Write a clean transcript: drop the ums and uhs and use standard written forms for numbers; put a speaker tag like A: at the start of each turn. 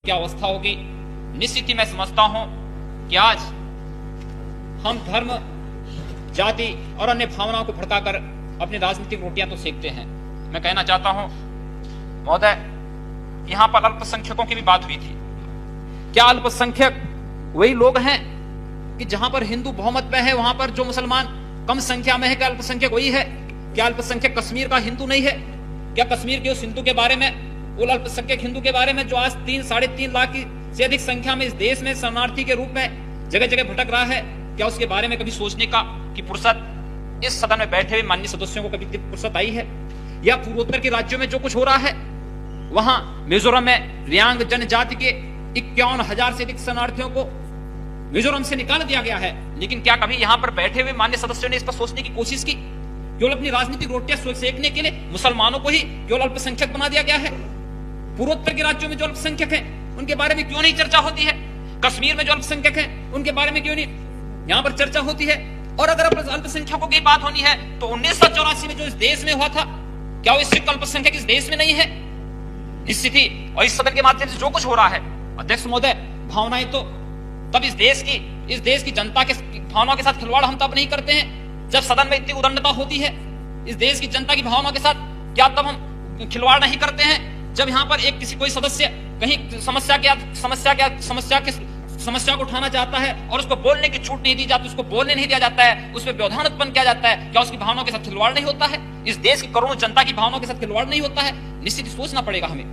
A: क्या अवस्था होगी। निश्चित ही मैं समझता हूं कि आज हम धर्म, जाति और अन्य भावनाओं को भड़काकर अपनी राजनीतिक रोटियां तो सेकते हैं। मैं कहना चाहता हूं महोदय, यहां पर अल्पसंख्यकों की भी बात हुई थी। क्या अल्पसंख्यक वही लोग हैं कि जहां पर हिंदू बहुमत में है वहां पर जो मुसलमान कम संख्या में है, क्या अल्पसंख्यक वही है? क्या अल्पसंख्यक कश्मीर का हिंदू नहीं है? क्या कश्मीर के उस हिंदू के बारे में, उन अल्पसंख्यक हिंदू के बारे में जो आज 3-3.5 लाख की से अधिक संख्या में इस देश में शरणार्थी के रूप में जगह जगह भटक रहा है, क्या उसके बारे में कभी सोचने का कि फुर्सत इस सदन में बैठे हुए माननीय सदस्यों को कभी फुर्सत आई है? या पूर्वोत्तर के राज्यों में जो कुछ हो रहा है, वहां मिजोरम में रियांग जनजाति के 51,000 से अधिक शरणार्थियों को मिजोरम से निकाल दिया गया है, लेकिन क्या कभी यहां पर बैठे हुए माननीय सदस्यों ने इस पर सोचने की कोशिश की? केवल अपनी राजनीतिक रोटियां सेकने के लिए मुसलमानों को ही केवल अल्पसंख्यक बना दिया गया है। पूर्वोत्तर के राज्यों में जो अल्पसंख्यक हैं उनके बारे में क्यों नहीं चर्चा होती है? कश्मीर में जो अल्पसंख्यक हैं उनके बारे में क्यों नहीं यहां पर चर्चा होती है? और अगर अल्पसंख्यकों की बात होनी है तो 1984 में जो इस देश में हुआ था, क्या वो सिख अल्पसंख्यक इस देश में नहीं है? निश्चित ही, और इस सदन के माध्यम से जो कुछ हो रहा है, अध्यक्ष महोदय, भावनाएं तो तब इस देश की जनता के भावनाओं के साथ खिलवाड़ हम तब नहीं करते हैं जब सदन में इतनी उदंडता होती है। इस देश की जनता की भावनाओं के साथ क्या तब हम खिलवाड़ नहीं करते हैं जब यहाँ पर एक कोई सदस्य कहीं समस्या को उठाना चाहता है और उसको बोलने की छूट नहीं दी जाती, उसको बोलने नहीं दिया जाता है, उस पर व्यवधान उत्पन्न किया जाता है? क्या उसकी भावनाओं के साथ खिलवाड़ नहीं होता है? इस देश की करोड़ों जनता की भावनाओं के साथ खिलवाड़ नहीं होता है? निश्चित ही सोचना पड़ेगा हमें।